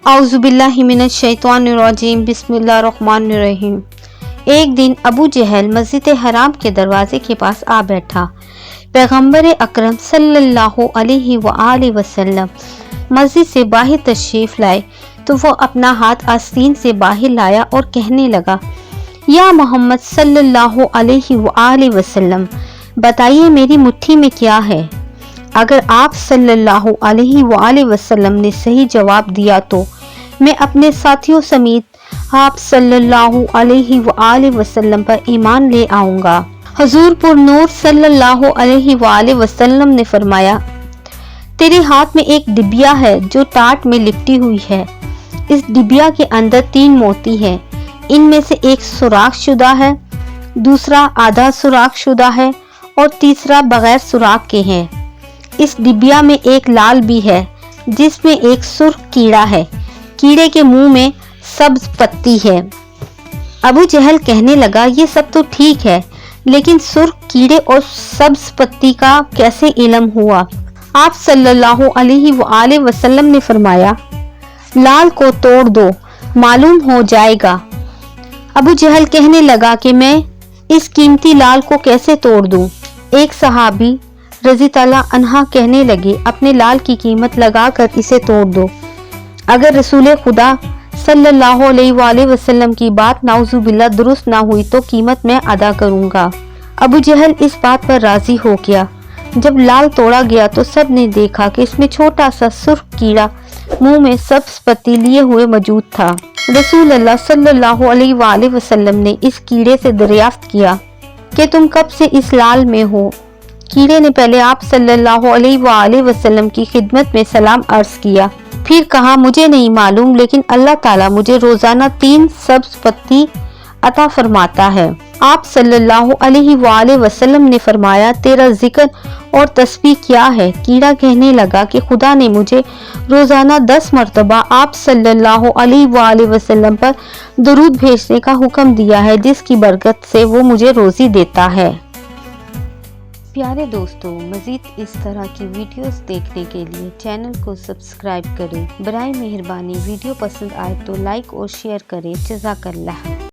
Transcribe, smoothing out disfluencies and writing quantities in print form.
اعوذ باللہ من الشیطان الرجیم بسم اللہ الرحمن الرحیم۔ ایک دن ابو جہل مسجد حرام کے دروازے کے پاس آ بیٹھا۔ پیغمبر اکرم صلی اللہ علیہ وآلہ وسلم مسجد سے باہر تشریف لائے تو وہ اپنا ہاتھ آستین سے باہر لایا اور کہنے لگا، یا محمد صلی اللہ علیہ وآلہ وسلم، بتائیے میری مٹھی میں کیا ہے؟ اگر آپ صلی اللہ علیہ وآلہ وسلم نے صحیح جواب دیا تو میں اپنے ساتھیوں سمیت آپ صلی اللہ علیہ وآلہ وسلم پر ایمان لے آؤں گا۔ حضور پر نور صلی اللہ علیہ وآلہ وسلم نے فرمایا، تیرے ہاتھ میں ایک ڈبیا ہے جو ٹاٹ میں لپٹی ہوئی ہے۔ اس ڈبیا کے اندر 3 موتی ہیں، ان میں سے ایک سوراخ شدہ ہے، دوسرا آدھا سوراخ شدہ ہے اور تیسرا بغیر سوراخ کے ہے۔ اس ڈبیا میں ایک لال بھی ہے جس میں ایک سرخ کیڑا ہے، کیڑے کے منہ میں سبز پتی ہے۔ ابو جہل کہنے لگا، یہ سب تو ٹھیک ہے لیکن سرخ کیڑے اور سبز پتی کا کیسے علم ہوا؟ آپ صلی اللہ علیہ وآلہ وسلم نے فرمایا، لال کو توڑ دو، معلوم ہو جائے گا۔ ابو جہل کہنے لگا کہ میں اس قیمتی لال کو کیسے توڑ دوں؟ ایک صحابی رضی اللہ عنہ کہنے لگے، اپنے لال کی قیمت لگا کر اسے توڑ دو، اگر رسول خدا صلی اللہ علیہ وآلہ وسلم کی بات نعوذ باللہ درست نہ ہوئی تو قیمت میں ادا کروں گا۔ ابو جہل اس بات پر راضی ہو گیا۔ جب لال توڑا گیا تو سب نے دیکھا کہ اس میں چھوٹا سا سرخ کیڑا منہ میں سبز پتی لیے ہوئے موجود تھا۔ رسول اللہ صلی اللہ علیہ وآلہ وسلم نے اس کیڑے سے دریافت کیا کہ تم کب سے اس لال میں ہو؟ کیڑے نے پہلے آپ صلی اللہ علیہ وآلہ وسلم کی خدمت میں سلام عرض کیا، پھر کہا، مجھے نہیں معلوم لیکن اللہ تعالیٰ مجھے روزانہ 3 سبز پتی عطا فرماتا ہے۔ آپ صلی اللہ علیہ وآلہ وسلم نے فرمایا، تیرا ذکر اور تسبیح کیا ہے؟ کیڑا کہنے لگا کہ خدا نے مجھے روزانہ 10 مرتبہ آپ صلی اللہ علیہ وآلہ وسلم پر درود بھیجنے کا حکم دیا ہے، جس کی برکت سے وہ مجھے روزی دیتا ہے۔ پیارے دوستو، مزید اس طرح کی ویڈیوز دیکھنے کے لیے چینل کو سبسکرائب کریں۔ برائے مہربانی ویڈیو پسند آئے تو لائک اور شیئر کریں۔ جزاک اللہ۔